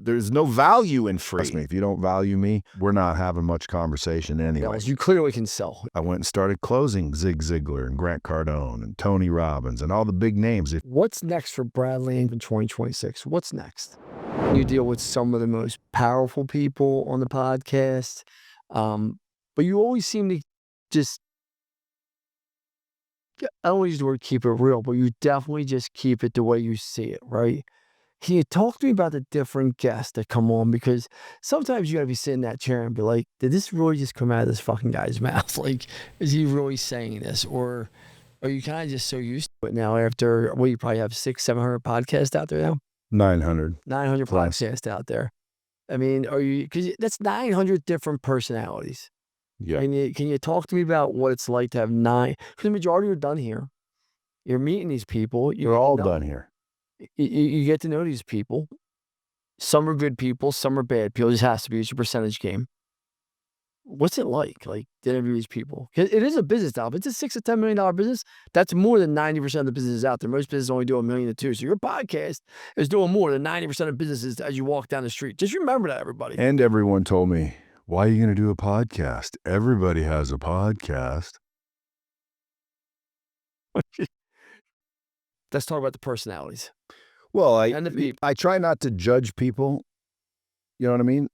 there's no value in free. Trust me, if you don't value me, we're not having much conversation anyway. You clearly can sell. I went and started closing Zig Ziglar and Grant Cardone and Tony Robbins and all the big names. What's next for Brad Lea in 2026? What's next? You deal with some of the most powerful people on the podcast, but you always seem to just, I don't want to use the word keep it real, but you definitely just keep it the way you see it, right? Can you talk to me about the different guests that come on? Because sometimes you got to be sitting in that chair and be like, did this really just come out of this fucking guy's mouth? Like, is he really saying this? Or are you kind of just so used to it now after, you probably have 600-700 podcasts out there now? 900 podcasts out there. I mean, because that's 900 different personalities. Yeah. Can you talk to me about what it's like to have 9? Because the majority are done here. You're meeting these people. You're all done here. You get to know these people. Some are good people, some are bad people. It just has to be. It's a percentage game. What's it like to interview these people? It is a business now. If it's a $6 to $10 million business, that's more than 90% of the businesses out there. Most businesses only do $1 million to $2 million. So your podcast is doing more than 90% of businesses as you walk down the street. Just remember that, everybody. And everyone told me, why are you going to do a podcast? Everybody has a podcast. Let's talk about the personalities. Well, I try not to judge people. You know what I mean?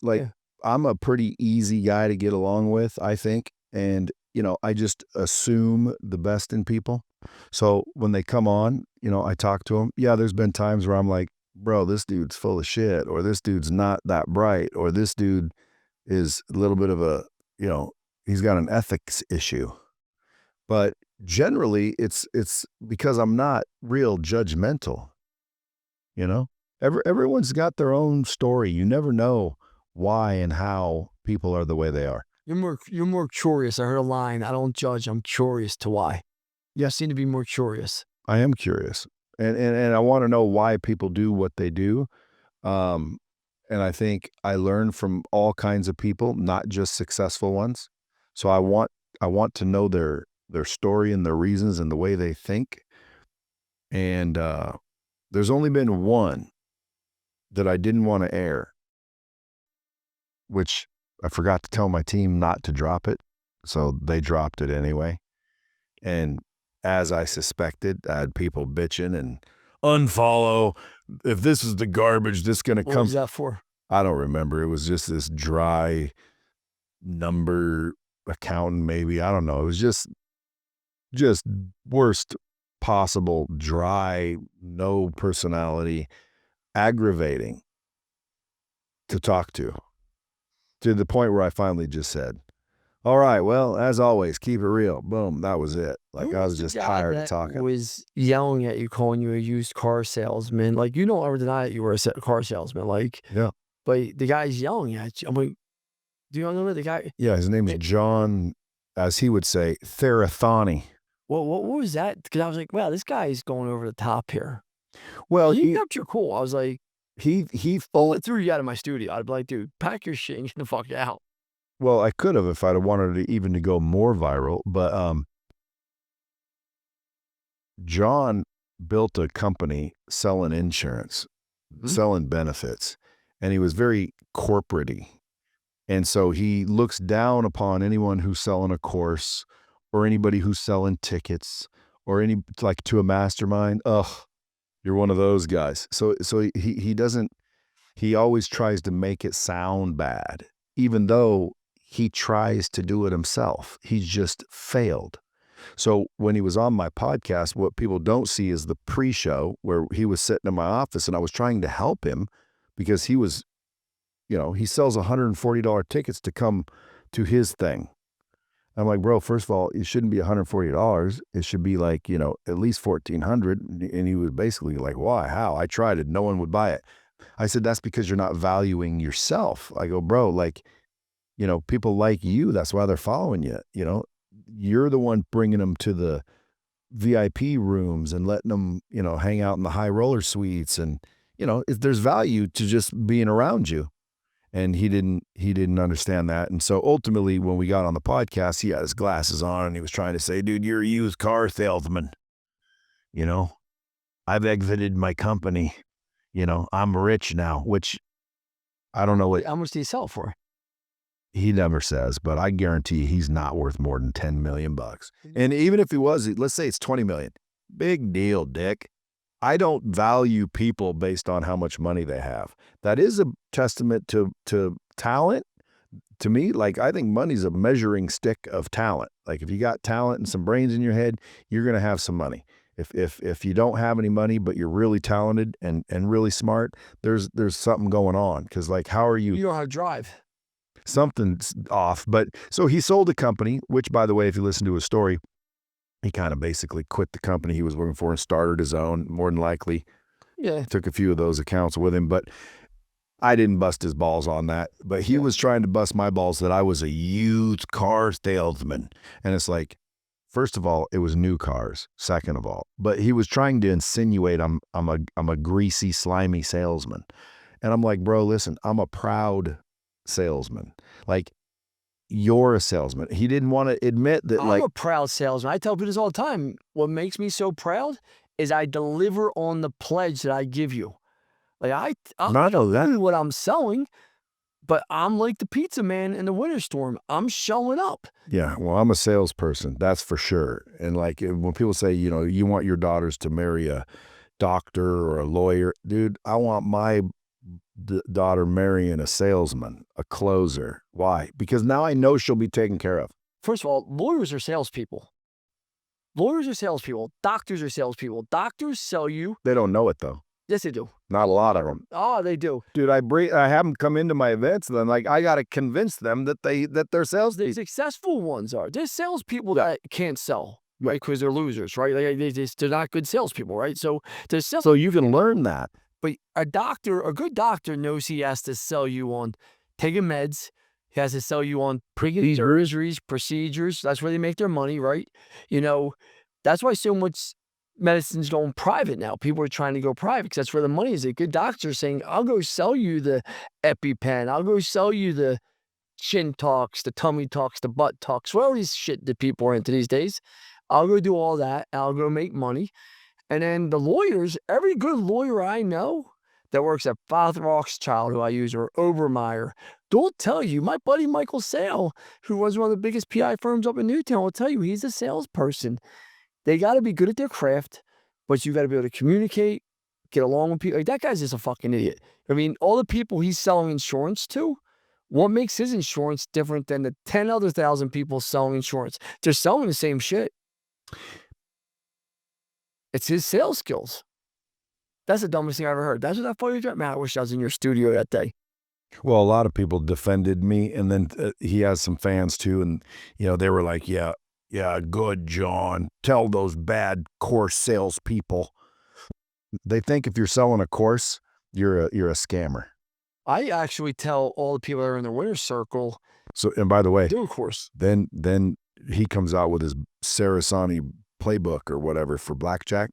I'm a pretty easy guy to get along with, I think. And, I just assume the best in people. So when they come on, I talk to them. Yeah, there's been times where I'm like, bro, this dude's full of shit, or this dude's not that bright, or this dude is a little bit of a, he's got an ethics issue. But generally, it's because I'm not real judgmental. Everyone's got their own story. You never know why and how people are the way they are. You're more curious. I heard a line, I don't judge, I'm curious to why. You seem to be more curious. I am curious. And I want to know why people do what they do. And I think I learn from all kinds of people, not just successful ones. So I want to know their story and their reasons and the way they think. And there's only been one that I didn't want to air, which I forgot to tell my team not to drop it. So they dropped it anyway. And as I suspected, I had people bitching and unfollow. If this is the garbage, this going to come. What was that for? I don't remember. It was just this dry number accountant, maybe. I don't know. It was just worst possible, dry, no personality, aggravating to talk to the point where I finally just said, all right, well, as always, keep it real. Boom. That was it. I was just tired of talking. Was yelling at you, calling you a used car salesman. You don't ever deny that you were a car salesman. Yeah. But the guy's yelling at you. I'm like, do you know the guy? Yeah, his name is John, as he would say, Therathani. Well, what was that? Because I was like, wow, this guy's going over the top here. Well, he kept you cool. I was like, he threw you out of my studio. I'd be like, dude, pack your shit and get the fuck out. Well, I could have if I'd have wanted it even to go more viral. But John built a company selling insurance, selling benefits, and he was very corporate-y. And so he looks down upon anyone who's selling a course or anybody who's selling tickets or to a mastermind. Ugh, you're one of those guys. So he always tries to make it sound bad, even though he tries to do it himself. He's just failed. So when he was on my podcast, what people don't see is the pre-show where he was sitting in my office and I was trying to help him because he was, he sells $140 tickets to come to his thing. I'm like, bro, first of all, it shouldn't be $140. It should be at least $1,400. And he was basically like, why? How? I tried it. No one would buy it. I said, that's because you're not valuing yourself. I go, bro, people like you. That's why they're following you. You're the one bringing them to the VIP rooms and letting them, hang out in the high roller suites. And, there's value to just being around you. And he didn't understand that. And so ultimately when we got on the podcast, he had his glasses on and he was trying to say, dude, you're a used car salesman. I've exited my company. I'm rich now, which I don't know what How much do you sell for? he never says, but I guarantee he's not worth more than 10 million bucks. And even if he was, let's say it's 20 million. Big deal, Dick. I don't value people based on how much money they have. That is a testament to talent. To me, like, I think money's a measuring stick of talent. Like, if you got talent and some brains in your head, you're going to have some money. If you don't have any money, but you're really talented and really smart, there's something going on. Because, like, how are You you? don't know how to drive. Something's off. But so he sold a company, which, by the way, if you listen to his story, he kind of basically quit the company he was working for and started his own, more than likely. Yeah. Took a few of those accounts with him, but I didn't bust his balls on that. But he was trying to bust my balls that I was a used car salesman. And it's like, first of all, it was new cars, second of all. But he was trying to insinuate I'm a greasy, slimy salesman. And I'm like, bro, listen, I'm a proud salesman. Like, you're a salesman. He didn't want to admit that, I'm like, a proud salesman. I tell people this all the time. What makes me so proud is I deliver on the pledge that I give you. Like, I'm I know that. what I'm selling, but I'm like the pizza man in the winter storm. I'm showing up. Yeah, well, I'm a salesperson, that's for sure. And like when people say, you know, you want your daughters to marry a doctor or a lawyer, dude, I want my daughter marrying a salesman, a closer. Why? Because now I know she'll be taken care of. First of all, lawyers are salespeople. Lawyers are salespeople. Doctors are salespeople. Doctors sell you. They don't know it though. Yes, they do. Not a lot of them. Oh, they do. Dude, I have them come into my events, and then like I got to convince them that they're sales. The successful ones are. There's salespeople that can't sell, right? Because they're losers, right? Like, they're not good salespeople, right? So there's sales. So you can learn that. But a good doctor knows he has to sell you on taking meds. He has to sell you on surgeries, procedures. That's where they make their money, right? You know, that's why so much medicine's going private now. People are trying to go private because that's where the money is. A good doctor saying, I'll go sell you the EpiPen. I'll go sell you the chin talks, the tummy talks, the butt talks, all these shit that people are into these days. I'll go do all that. I'll go make money. And then the lawyers, every good lawyer I know that works at Father Rothschild, who I use, or Obermeyer, they'll tell you, my buddy Michael Sale, who was one of the biggest PI firms up in Newtown, will tell you he's a salesperson. They got to be good at their craft, but you got to be able to communicate, get along with people. Like, that guy's just a fucking idiot. I mean, all the people he's selling insurance to, what makes his insurance different than the 10 other thousand people selling insurance? They're selling the same shit. It's his sales skills. That's the dumbest thing I ever heard. That's what that funny joke. Man, I wish I was in your studio that day. Well, a lot of people defended me, and then he has some fans too, and you know they were like, "Yeah, good, John. Tell those bad course salespeople." They think if you're selling a course, you're a scammer. I actually tell all the people that are in the winner's circle. So, and by the way, do a course. Then he comes out with his Sarasani playbook or whatever for blackjack.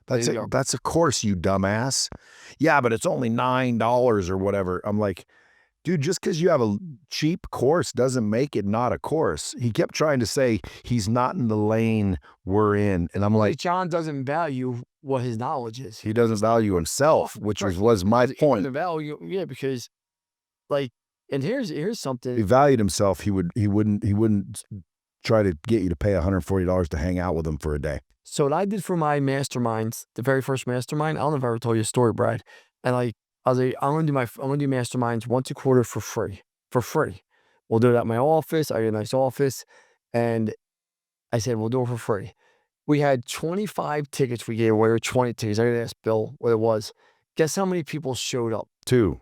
That's it. That's a course, you dumbass. Yeah, but it's only $9 or whatever. I'm like, dude, just because you have a cheap course doesn't make it not a course. He kept trying to say he's not in the lane we're in. And I'm like, John doesn't value what his knowledge is. He doesn't value himself, which was my point. The value, yeah, because like, and here's something. If he valued himself, he wouldn't try to get you to pay $140 to hang out with him for a day. So what I did for my masterminds, the very first mastermind, I don't know if I ever told you a story, Brad. And like, I was like, I'm gonna do masterminds once a quarter for free. We'll do it at my office. I get a nice office, and I said we'll do it for free. We had 25 tickets we gave away, or 20 tickets. I didn't ask Bill what it was. Guess how many people showed up? 2.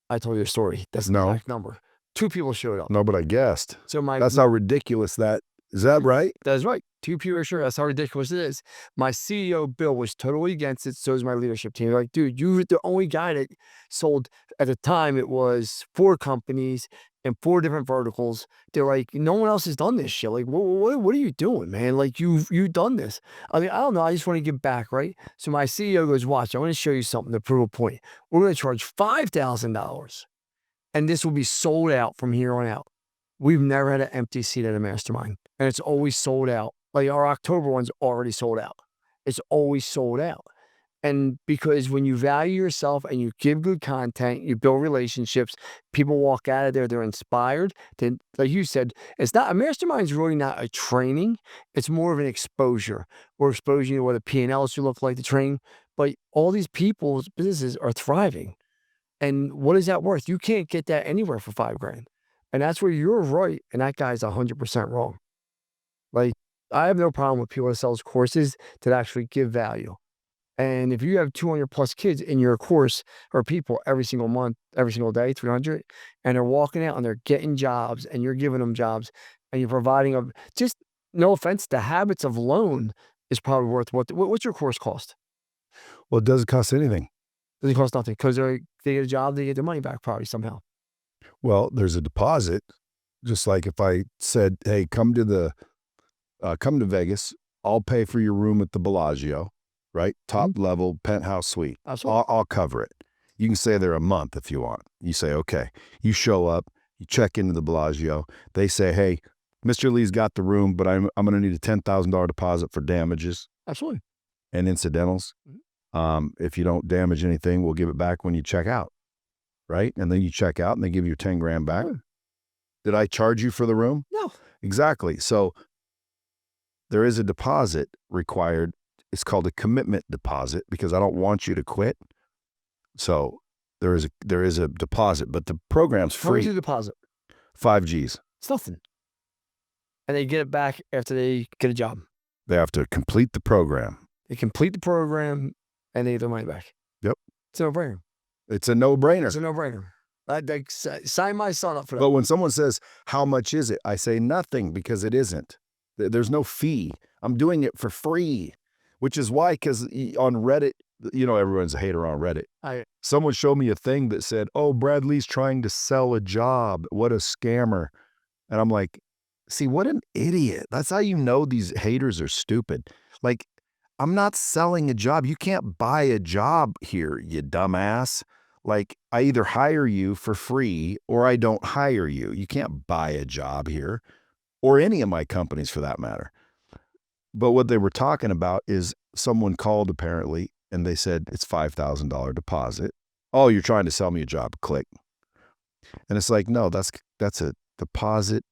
I told you a story. That's the exact number. 2 people showed up. No, but I guessed. So that's how ridiculous that is. That right? That's right. 2 people sure. That's how ridiculous it is. My CEO, Bill, was totally against it. So is my leadership team. They're like, dude, you're the only guy that sold, at the time, it was 4 companies and 4 different verticals. They're like, no one else has done this shit. Like, what are you doing, man? Like, you've done this. I mean, I don't know. I just want to give back, right? So my CEO goes, watch, I want to show you something to prove a point. We're going to charge $5,000, and this will be sold out from here on out. We've never had an empty seat at a mastermind, and it's always sold out. Like, our October one's already sold out. It's always sold out. And because when you value yourself and you give good content, you build relationships, people walk out of there, they're inspired. Then, like you said, it's not a mastermind is really not a training. It's more of an exposure. We're exposing you to what a P&L should look like to train. But all these people's businesses are thriving. And what is that worth? You can't get that anywhere for $5,000. And that's where you're right. And that guy's 100% wrong. Like, I have no problem with people that sells courses that actually give value. And if you have 200 plus kids in your course or people every single month, every single day, 300, and they're walking out and they're getting jobs and you're giving them jobs and you're providing them, just no offense, the habits of loan is probably worth what's your course cost? Well, it doesn't cost anything. Doesn't cost nothing because they get a job, they get their money back probably somehow. Well, there's a deposit. Just like if I said, hey, come to Vegas, I'll pay for your room at the Bellagio, right? Top level penthouse suite. Absolutely. I'll cover it. You can stay there a month if you want. You say, okay. You show up, you check into the Bellagio. They say, hey, Mr. Lee's got the room, but I'm going to need a $10,000 deposit for damages Absolutely. and incidentals. If you don't damage anything, we'll give it back when you check out, right? And then you check out and they give you 10 grand back. Did I charge you for the room? No. Exactly. So there is a deposit required. It's called a commitment deposit because I don't want you to quit. So there is a deposit, but the program's How much free. is the deposit? 5 G's. It's nothing. And they get it back after they get a job. They have to complete the program. They complete the program and they get their money back. Yep. It's a no-brainer. It's a no-brainer. It's a no-brainer. I'd sign my son up for that. But when someone says, how much is it? I say nothing because it isn't. There's no fee. I'm doing it for free, which is why, because on Reddit, you know, everyone's a hater on Reddit. Someone showed me a thing that said, oh, Brad Lee's trying to sell a job. What a scammer. And I'm like, see, what an idiot. That's how you know these haters are stupid. Like, I'm not selling a job. You can't buy a job here, you dumbass. Like, I either hire you for free or I don't hire you. You can't buy a job here, or any of my companies for that matter. But what they were talking about is someone called apparently and they said it's $5,000 deposit. Oh, you're trying to sell me a job. Click. And it's like, no, that's a deposit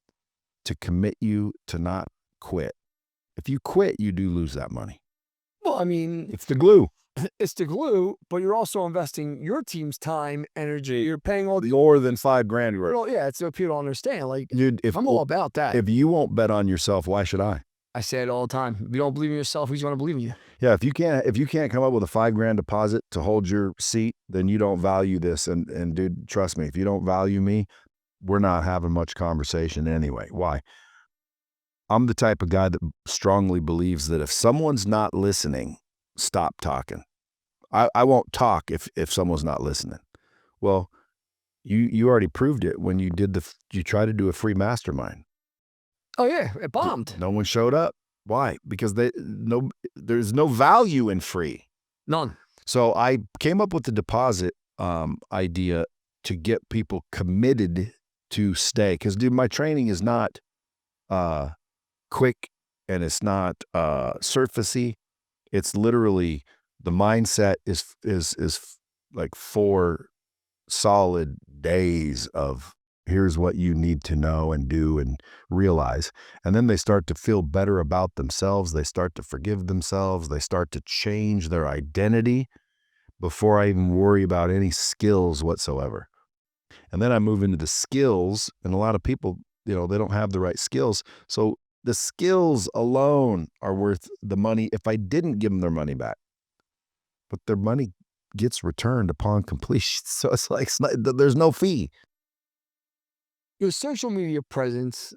to commit you to not quit. If you quit, you do lose that money. Well, I mean, It's the glue. it's the glue, but you're also investing your team's time, energy. You're paying all the. More than $5,000. Well, yeah, it's what people don't understand. Like, Dude, I'm all about that. If you won't bet on yourself, why should I? I say it all the time. If you don't believe in yourself, who's going to believe in you? Yeah, if you can't come up with a $5,000 deposit to hold your seat, then you don't value this. And dude, trust me, if you don't value me, we're not having much conversation anyway. Why? I'm the type of guy that strongly believes that if someone's not listening, stop talking. I won't talk if someone's not listening. Well, you already proved it when you tried to do a free mastermind. Oh yeah, it bombed. No one showed up. Why? Because there's no value in free. None. So I came up with the deposit idea to get people committed to stay. Because dude, my training is not quick and it's not surfacey. It's literally the mindset is like 4 solid days of here's what you need to know and do and realize. And then they start to feel better about themselves. They start to forgive themselves. They start to change their identity before I even worry about any skills whatsoever. And then I move into the skills, and a lot of people, you know, they don't have the right skills. So the skills alone are worth the money if I didn't give them their money back. But their money gets returned upon completion. So it's like, there's no fee. Your social media presence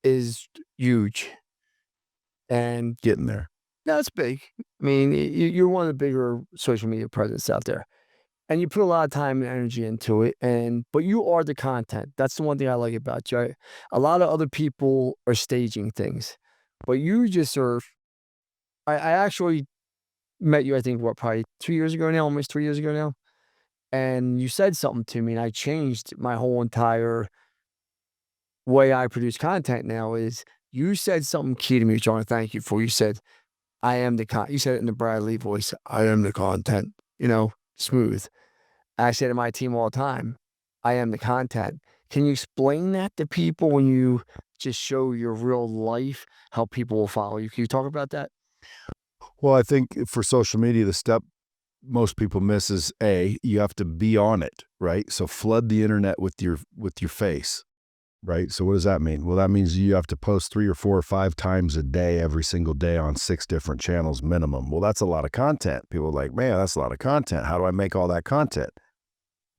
is huge. And Getting there. that's big. I mean, you're one of the bigger social media presence out there. And you put a lot of time and energy into it. But you are the content. That's the one thing I like about you. A lot of other people are staging things. But you just are. I actually met you, I think, probably 2 years ago now, almost 3 years ago now. And you said something to me, and I changed my whole entire way I produce content now. Is you said something key to me, which I want to thank you for. You said, I am the you said it in the Brad Lea voice. I am the content. Smooth. I say to my team all the time, I am the content. Can you explain that to people when you just show your real life, how people will follow you? Can you talk about that? Well, I think for social media, the step most people miss is you have to be on it, right? So flood the internet with your face, right? So what does that mean? Well, that means you have to post 3 or 4 or 5 times a day, every single day on 6 different channels minimum. Well, that's a lot of content. People are like, man, that's a lot of content. How do I make all that content?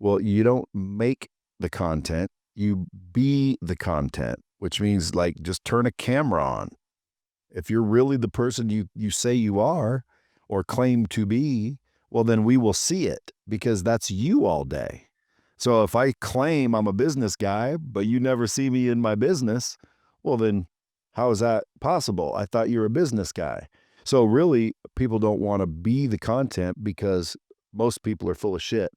Well, you don't make the content, you be the content, which means like just turn a camera on. If you're really the person you say you are or claim to be, well, then we will see it because that's you all day. So if I claim I'm a business guy, but you never see me in my business, well, then how is that possible? I thought you were a business guy. So really, people don't want to be the content because most people are full of shit.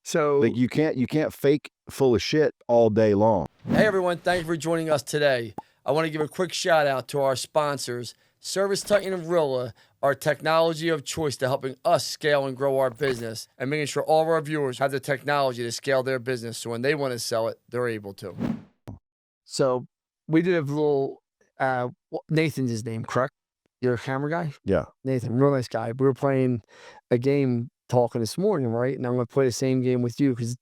So Like you can't fake full of shit all day long. Hey everyone, thank you for joining us today. I want to give a quick shout out to our sponsors, Service Titan and Rilla, our technology of choice to helping us scale and grow our business and making sure all of our viewers have the technology to scale their business so when they want to sell it, they're able to. So we did a little, Nathan's his name, correct? You're a camera guy? Yeah. Nathan, real nice guy. We were playing a game talking this morning, right? And I'm going to play the same game with you because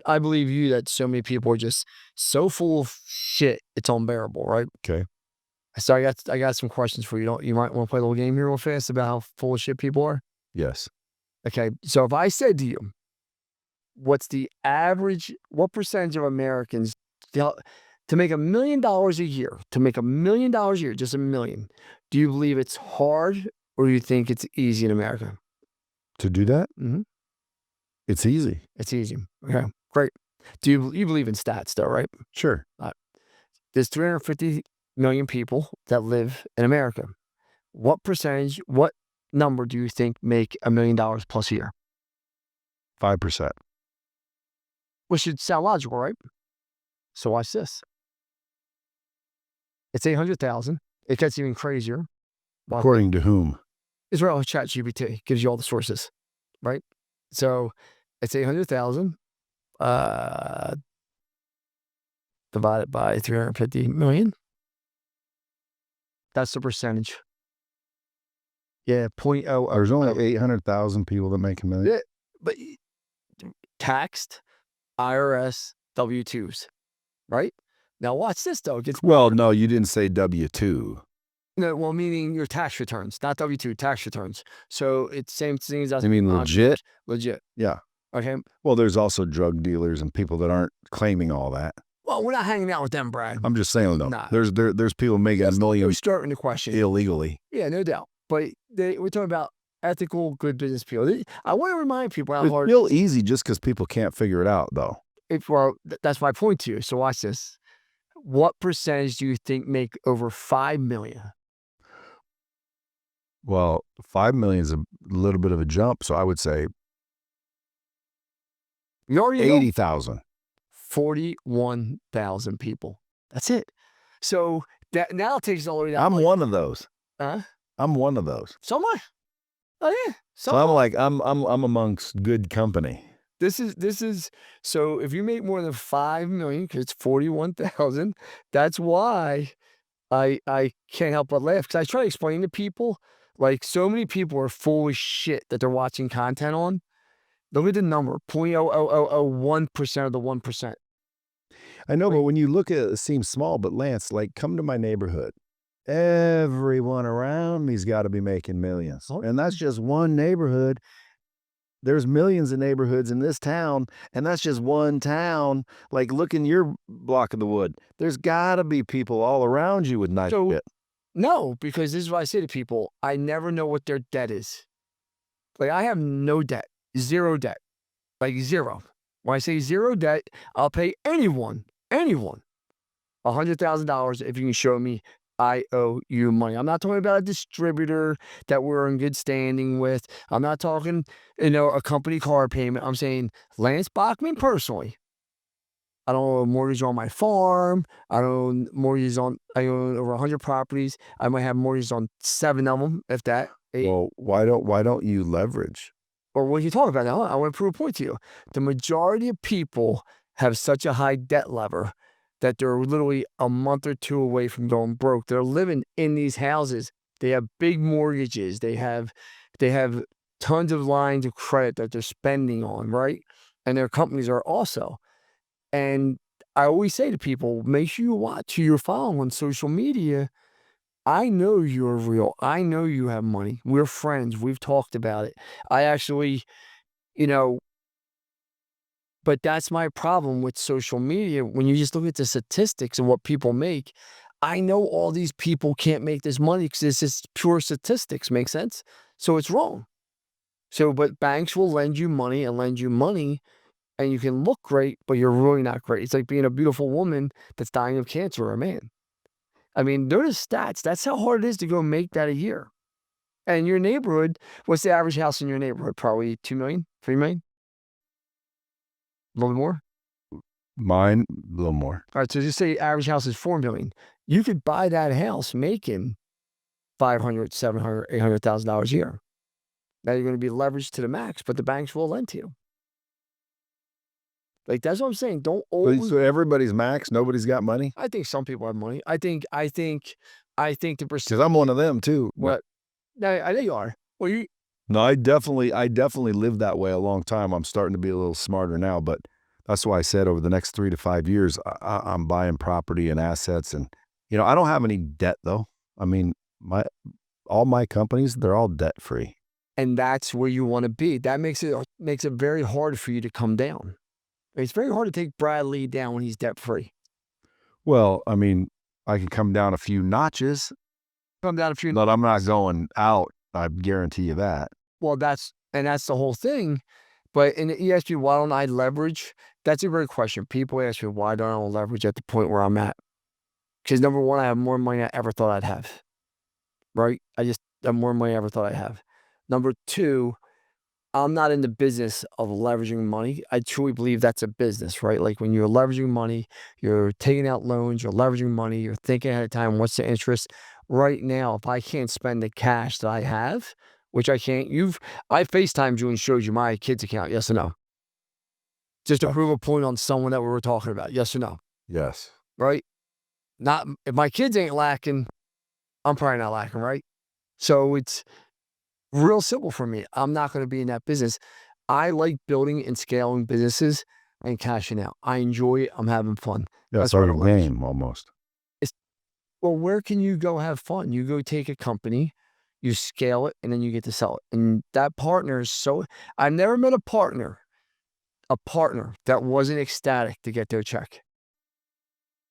I believe you that so many people are just so full of shit, it's unbearable, right? Okay. So I got some questions for you. You might want to play a little game here real fast about how full of shit people are? Yes. Okay, so if I said to you, what percentage of Americans, to make $1 million a year, just $1 million, do you believe it's hard or do you think it's easy in America? To do that? Mm-hmm. It's easy. It's easy. Okay, great. Do you believe in stats though, right? Sure. There's 350 million people that live in America. What number do you think make $1 million plus a year? 5%. Which should sound logical, right? So watch this. It's 800,000. It gets even crazier. According to whom? Israel ChatGPT gives you all the sources, right? So it's 800,000 divided by 350 million. That's the percentage. Yeah, 0.00. There's only 800,000 people that make $1 million. Yeah, but taxed IRS W-2s, right? Now watch this though. Well, no, you didn't say W-2. No, well, meaning your tax returns, not W-2, tax returns. So it's same things as. You mean legit? Legit. Yeah. Okay. Well, there's also drug dealers and people that aren't claiming all that. Well, we're not hanging out with them, Brad. I'm just saying though. Nah. There's people making $1 million. We're starting the question illegally. Yeah, no doubt. But we're talking about ethical, good business people. I want to remind people how hard. It's real easy just because people can't figure it out, though. That's my point to you. So watch this. What percentage do you think make over 5 million? Well, 5 million is a little bit of a jump, so I would say 80,000. 41,000 people. That's it. So that now takes all the way down. I'm one of those. Huh? I'm one of those. So am I. Oh yeah. So I'm like I'm amongst good company. This is so if you make more than 5 million, because it's 41,000, that's why I can't help but laugh. Because I try to explain to people, like so many people are full of shit that they're watching content on. Look at the number, 0.00001% of the 1%. I know, but when you look at it, it seems small. But Lance, like, come to my neighborhood. Everyone around me's got to be making millions. And that's just one neighborhood. There's millions of neighborhoods in this town, and that's just one town. Like, look in your block of the wood. There's got to be people all around you with nice shit. No, because this is what I say to people. I never know what their debt is. Like, I have no debt. Zero debt. Like, zero. When I say zero debt, I'll pay anyone, $100,000 if you can show me I owe you money. I'm not talking about a distributor that we're in good standing with. I'm not talking, a company car payment. I'm saying Lance Bachman personally. I don't own a mortgage on my farm. I own I own over 100 properties. I might have mortgages on 7 of them, if that. 8. Well, why don't you leverage? Or what you talking about now? I want to prove a point to you. The majority of people have such a high debt level that they're literally a month or 2 away from going broke. They're living in these houses. They have big mortgages. They have tons of lines of credit that they're spending on, right? And their companies are also. And I always say to people, make sure you watch who you're following on social media. I know you're real. I know you have money. We're friends. We've talked about it. I actually, you know, but that's my problem with social media. When you just look at the statistics and what people make, I know all these people can't make this money because it's just pure statistics. Make sense? So it's wrong. So, but banks will lend you money and you can look great, but you're really not great. It's like being a beautiful woman that's dying of cancer or a man. I mean, they're the stats. That's how hard it is to go make that a year. And your neighborhood, what's the average house in your neighborhood? Probably 2 million, 3 million? A little more? Mine, a little more. All right, so just say average house is 4 million. You could buy that house making $500,000, $700,000, $800,000 a year. Now you're going to be leveraged to the max, but the banks will lend to you. Like, that's what I'm saying. Don't always. So everybody's max. Nobody's got money. I think some people have money. I think the percentage. Because I'm one of them too. What? No, I know you are. Well, you. No, I definitely lived that way a long time. I'm starting to be a little smarter now, but that's why I said over the next 3 to 5 years, I'm buying property and assets, and I don't have any debt though. I mean, all my companies, they're all debt free. And that's where you want to be. That makes it very hard for you to come down. It's very hard to take Brad Lea down when he's debt free. Well, I mean, I can come down a few notches. Come down a few. But I'm not going out. I guarantee you that. Well, that's the whole thing. But you ask me, why don't I leverage? That's a great question. People ask me, why don't I leverage at the point where I'm at? Because number one, I have more money than I ever thought I'd have. Right? I just have more money than I ever thought I'd have. Number two, I'm not in the business of leveraging money. I truly believe that's a business, right? Like when you're leveraging money, you're taking out loans, you're leveraging money, you're thinking ahead of time, what's the interest? Right now, if I can't spend the cash that I have, which I can't, I FaceTimed you and showed you my kid's account, yes or no? Just to prove a point on someone that we were talking about, yes or no? Yes. Right? Not, if my kids ain't lacking, I'm probably not lacking, right? So it's real simple for me. I'm not going to be in that business. I like building and scaling businesses and cashing out. I enjoy it. I'm having fun. That's our game almost. Well, where can you go have fun? You go take a company, you scale it, and then you get to sell it. And that partner is I've never met a partner that wasn't ecstatic to get their check.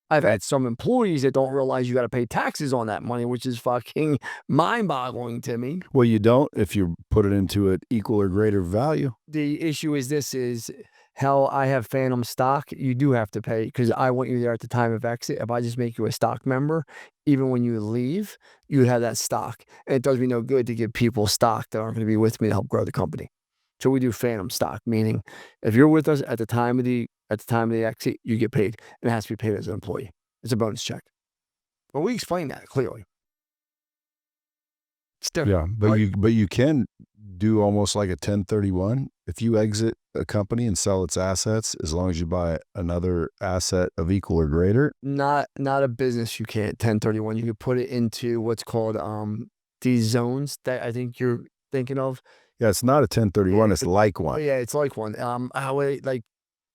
I've had some employees that don't realize you got to pay taxes on that money, which is fucking mind-boggling to me. Well, you don't if you put it into an equal or greater value. The issue is how I have phantom stock. You do have to pay because I want you there at the time of exit. If I just make you a stock member, even when you leave, you have that stock. And it does me no good to give people stock that aren't going to be with me to help grow the company. So we do phantom stock, meaning if you're with us at the time of the exit, you get paid. And it has to be paid as an employee. It's a bonus check. But we explain that clearly. It's different. Yeah, but you can do almost like a 1031 if you exit a company and sell its assets, as long as you buy another asset of equal or greater. Not a business. You can't 1031. You could put it into what's called these zones that I think you're thinking of. Yeah, it's not a 1031. It's like one. Yeah, it's like one. Like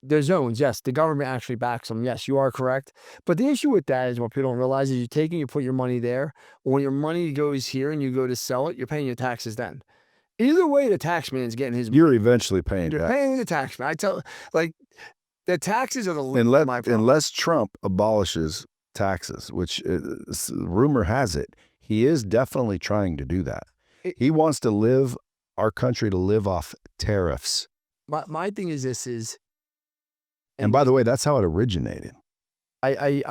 the zones. Yes, the government actually backs them. Yes, you are correct. But the issue with that is what people don't realize is you put your money there. When your money goes here and you go to sell it, you're paying your taxes then. Either way, the taxman is getting his. You're eventually paying You're tax. paying the taxman. I tell, like, the taxes are the unless Trump abolishes taxes, which rumor has it, he is definitely trying to do that. He wants our country to live off tariffs. My thing is this is. And by the way, that's how it originated. This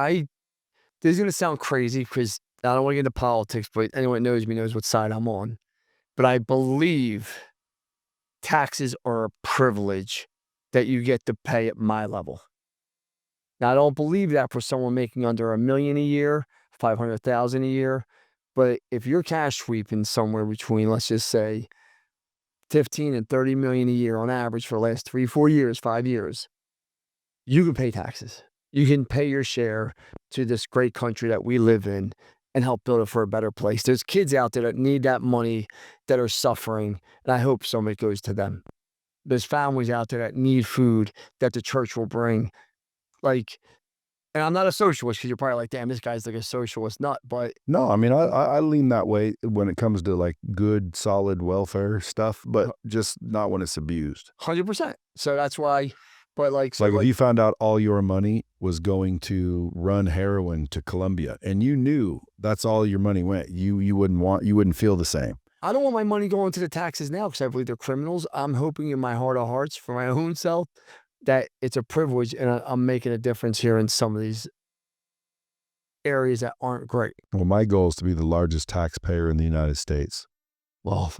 is going to sound crazy because I don't want to get into politics, but anyone that knows me knows what side I'm on. But I believe taxes are a privilege that you get to pay at my level. Now, I don't believe that for someone making under $1 million a year, 500,000 a year. But if you're cash sweeping somewhere between, let's just say, 15 and 30 million a year on average for the last 3, 4 years, 5 years, you can pay taxes. You can pay your share to this great country that we live in and help build it for a better place. There's kids out there that need that money, that are suffering, and I hope some of it goes to them. There's families out there that need food that the church will bring. Like, and I'm not a socialist, because you're probably like, damn, this guy's like a socialist nut. But No, I mean, I lean that way when it comes to like good, solid welfare stuff, but just not when it's abused. 100%. So that's why. But like, It's like if you found out all your money was going to run heroin to Colombia, and you knew that's all your money went, you wouldn't feel the same. I don't want my money going to the taxes now, because I believe they're criminals. I'm hoping in my heart of hearts, for my own self, that it's a privilege and I'm making a difference here in some of these areas that aren't great. Well, my goal is to be the largest taxpayer in the United States. Well,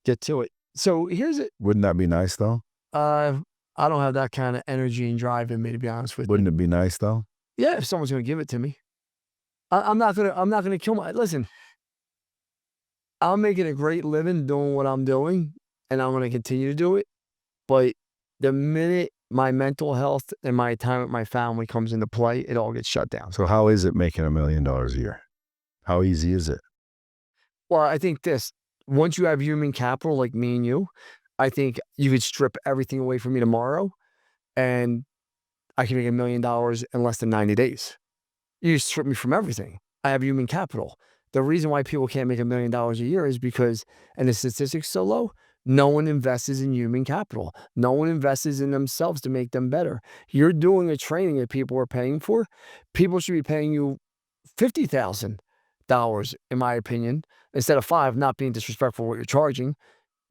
get to it. So here's it. Wouldn't that be nice, though? I don't have that kind of energy and drive in me, to be honest with you. Wouldn't it be nice, though? Yeah, if someone's going to give it to me. I'm not gonna kill my. Listen, I'm making a great living doing what I'm doing, and I'm gonna continue to do it. But the minute my mental health and my time with my family comes into play, it all gets shut down. So how is it making $1 million a year? How easy is it? Well, I think this, once you have human capital like me and you, I think you could strip everything away from me tomorrow, and I can make $1 million in less than 90 days. You strip me from everything. I have human capital. The reason why people can't make $1 million a year is because, and the statistics so low, no one invests in human capital. No one invests in themselves to make them better. You're doing a training that people are paying for. People should be paying you $50,000, in my opinion, instead of $5, not being disrespectful what you're charging,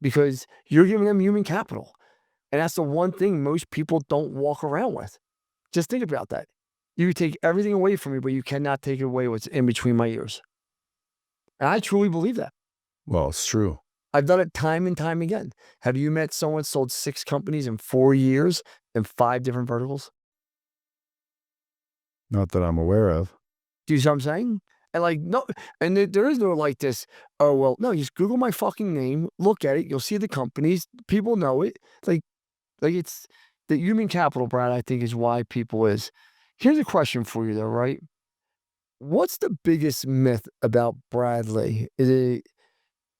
because you're giving them human capital. And that's the one thing most people don't walk around with. Just think about that. You take everything away from me, but you cannot take away what's in between my ears. And I truly believe that. Well, it's true. I've done it time and time again. Have you met someone sold 6 companies in 4 years in 5 different verticals? Not that I'm aware of. Do you see what I'm saying? And like, no, and there is no like this, oh, well, no, just Google my fucking name, look at it, you'll see the companies, people know it. Like it's the human capital, Brad, I think is why people is. Here's a question for you though, right? What's the biggest myth about Brad Lea? Is it,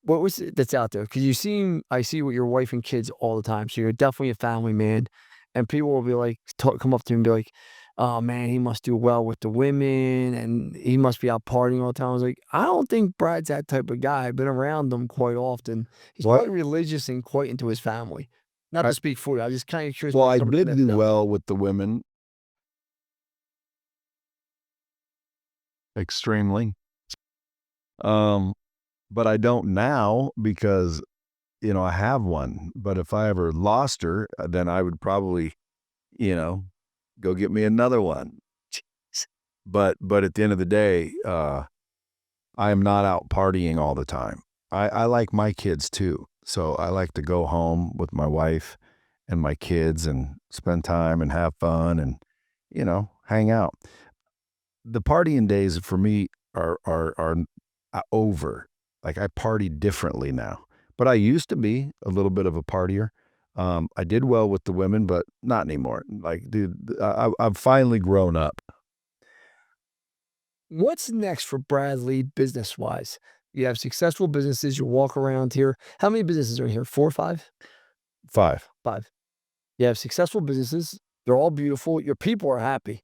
what was it that's out there? Because I see with your wife and kids all the time. So you're definitely a family man. And people will be like, come up to me and be like, oh man, he must do well with the women and he must be out partying all the time. I was like, I don't think Brad's that type of guy. I've been around him quite often. He's quite religious and quite into his family. Not to speak for you. I was just kind of curious. Well, I did do well with the women. Extremely. But I don't now because, I have one. But if I ever lost her, then I would probably, go get me another one. But at the end of the day, I am not out partying all the time. I like my kids too. So I like to go home with my wife and my kids and spend time and have fun and, hang out. The partying days for me are over. Like I party differently now, but I used to be a little bit of a partier. I did well with the women, but not anymore. Like, dude, I've finally grown up. What's next for Brad Lea business-wise? You have successful businesses. You walk around here. How many businesses are here? 4 or 5? 5. 5. You have successful businesses. They're all beautiful. Your people are happy.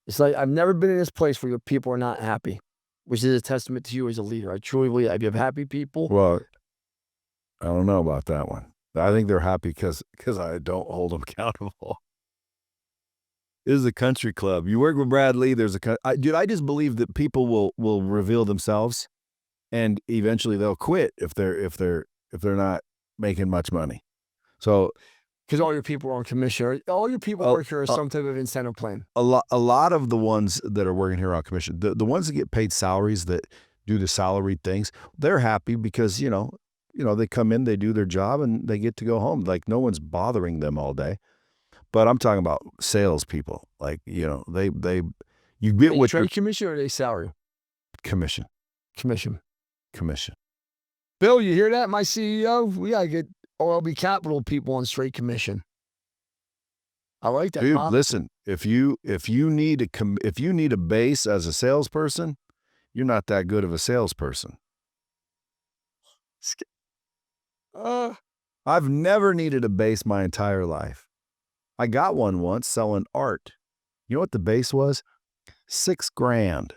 It's like, I've never been in this place where your people are not happy, which is a testament to you as a leader. I truly believe that. You have happy people. Well, I don't know about that one. I think they're happy because I don't hold them accountable. This is a country club. You work with Brad Lea, dude, I just believe that people will reveal themselves and eventually they'll quit if they're not making much money. So, because all your people are on commission. All your people work here are some type of incentive plan. A lot of the ones that are working here on commission, the ones that get paid salaries that do the salaried things, they're happy because, they come in, they do their job and they get to go home. Like no one's bothering them all day. But I'm talking about salespeople. Like, you get what your trade commission or they salary? commission. Commission. Bill, you hear that? My CEO, we gotta get OLB Capital people on straight commission. I like that. Dude, listen, if you need a base as a salesperson, you're not that good of a salesperson. I've never needed a base my entire life. I got one once selling art. You know what the base was? $6,000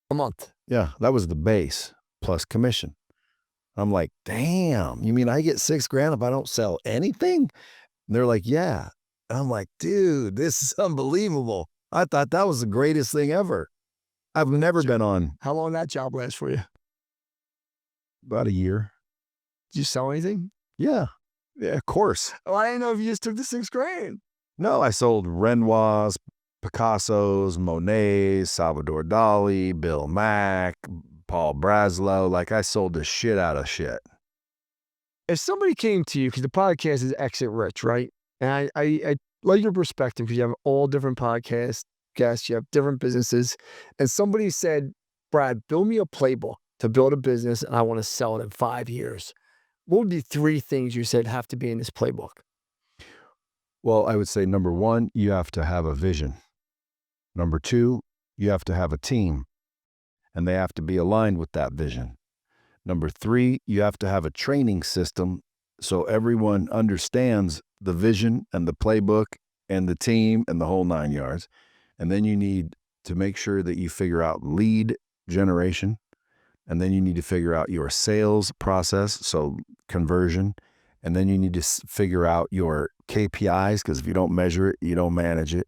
a month. Yeah, that was the base plus commission. I'm like, damn, you mean I get $6,000 if I don't sell anything? And they're like, yeah. And I'm like, dude, this is unbelievable. I thought that was the greatest thing ever. I've never been on. How long that job last for you? About a year. Did you sell anything? Yeah, of course. Oh, I didn't know if you just took the $6,000. No, I sold Renoirs, Picassos, Monets, Salvador Dali, Bill Mack, Paul Braslow. Like, I sold the shit out of shit. If somebody came to you, because the podcast is Exit Rich, right? And I like your perspective because you have all different podcast guests, you have different businesses. And somebody said, Brad, build me a playbook to build a business and I want to sell it in 5 years. What would be 3 things you said have to be in this playbook? Well, I would say number 1, you have to have a vision. Number 2, you have to have a team, and they have to be aligned with that vision. Number 3, you have to have a training system so everyone understands the vision and the playbook and the team and the whole 9 yards. And then you need to make sure that you figure out lead generation. And then you need to figure out your sales process, so conversion. And then you need to figure out your KPIs, because if you don't measure it, you don't manage it.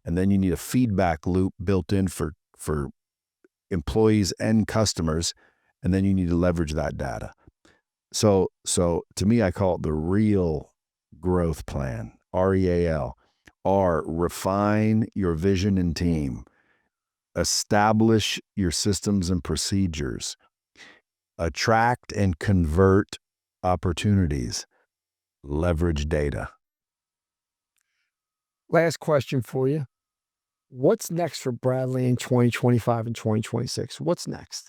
And then you need a feedback loop built in for employees and customers. And then you need to leverage that data. So to me, I call it the real growth plan, REAL. R, refine your vision and team. Establish your systems and procedures. Attract and convert opportunities. Leverage data. Last question for you. What's next for Brad Lea in 2025 and 2026? What's next?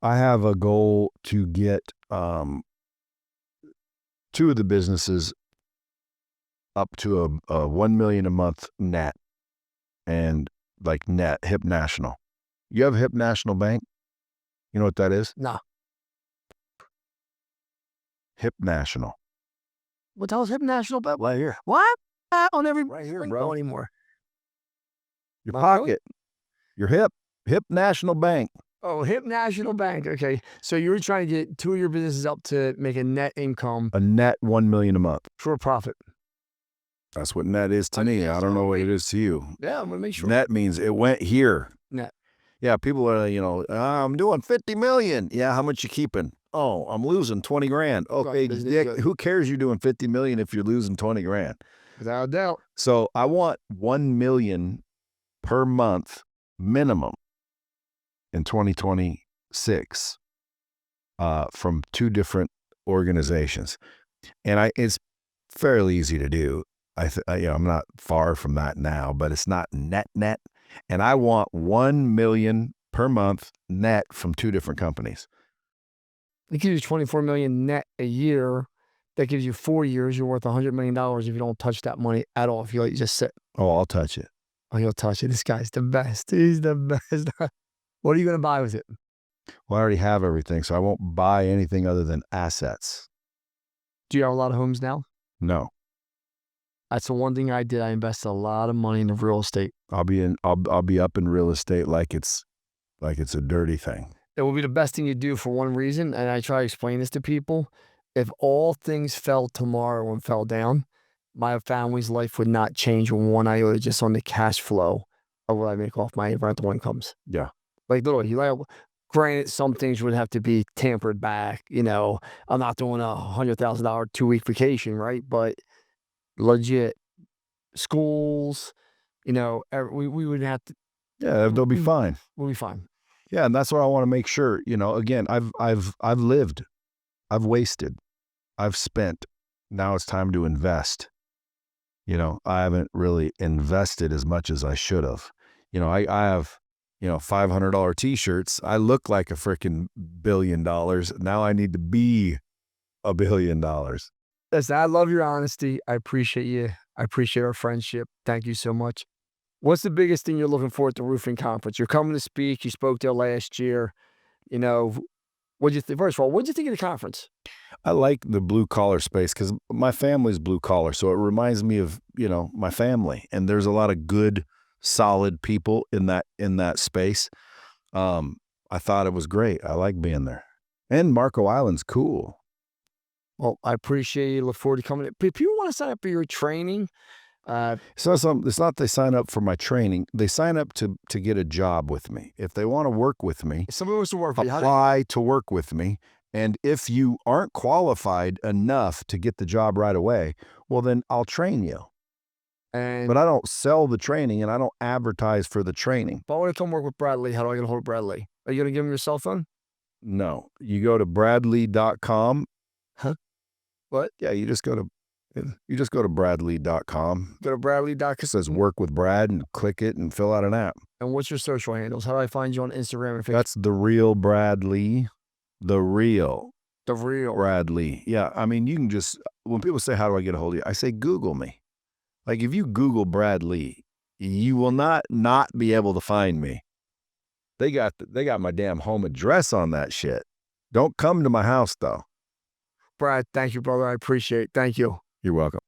I have a goal to get 2 of the businesses up to a $1 million a month net, and like net Hip National. You have Hip National Bank? You know what that is? No. Hip National. What the hell is Hip National Bank? Right here. What? On every Right here, don't bro. know anymore. Your Not pocket. Your hip. Hip National Bank. Oh, Hip National Bank. Okay. So you were trying to get 2 of your businesses up to make a net income. A net $1 million a month. For a profit. That's what net is to me. I don't know what it is to you. Yeah, I'm going to make sure. Net means it went here. Net. Yeah, people are, I'm doing 50 million. Yeah, how much you keeping? Oh, I'm losing 20 grand. Okay, Dick, who cares you're doing 50 million if you're losing 20 grand? Without a doubt. So I want 1 million per month minimum in 2026 from 2 different organizations. And it's fairly easy to do. I'm not far from that now, but it's not net. And I want 1 million per month net from 2 different companies. It gives you 24 million net a year. That gives you 4 years. You're worth $100 million if you don't touch that money at all. If you let it just sit. Oh, I'll touch it. Oh, you'll touch it. This guy's the best. He's the best. What are you going to buy with it? Well, I already have everything, so I won't buy anything other than assets. Do you have a lot of homes now? No. That's the one thing I did. I invested a lot of money into real estate. I'll be up in real estate like it's a dirty thing. It will be the best thing you do for one reason, and I try to explain this to people. If all things fell tomorrow and fell down, my family's life would not change one iota just on the cash flow of what I make off my rental incomes. Yeah. Like literally, granted, some things would have to be tampered back. I'm not doing a $100,000 2-week vacation, right? But legit schools, we would have to. Yeah, they'll be fine. We'll be fine. Yeah, and that's what I want to make sure. Again, I've lived, I've wasted, I've spent, Now it's time to invest. You know, I haven't really invested as much as I should have. You know, I have, $500 t-shirts. I look like a freaking $1 billion. Now I need to be $1 billion. Listen, I love your honesty. I appreciate you. I appreciate our friendship. Thank you so much. What's the biggest thing you're looking for at the roofing conference? You're coming to speak. You spoke there last year. You know, what'd you think? First of all, what'd you think of the conference? I like the blue collar space because my family's blue collar. So it reminds me of, my family. And there's a lot of good, solid people in that space. I thought it was great. I like being there. And Marco Island's cool. Well, I appreciate you. Look forward to coming. If people want to sign up for your training, It's not they sign up for my training. They sign up to get a job with me. If they want to work with me, if somebody wants to work for you, apply to work with me. And if you aren't qualified enough to get the job right away, well, then I'll train you. But I don't sell the training and I don't advertise for the training. If I want to come work with Brad Lea, how do I get a hold of Brad Lea? Are you going to give him your cell phone? No. You go to bradlea.com. Huh? What? Yeah, you just go to bradlea.com. Go to bradlea.com. It says work with Brad and click it and fill out an app. And what's your social handles? How do I find you on Instagram and Facebook? That's the real Brad Lea. The real real Brad Lea. Yeah, I mean, you can just, when people say, how do I get a hold of you? I say, Google me. Like, if you Google Brad Lea, you will not be able to find me. They got my damn home address on that shit. Don't come to my house, though. Brad, thank you, brother. I appreciate it. Thank you. You're welcome.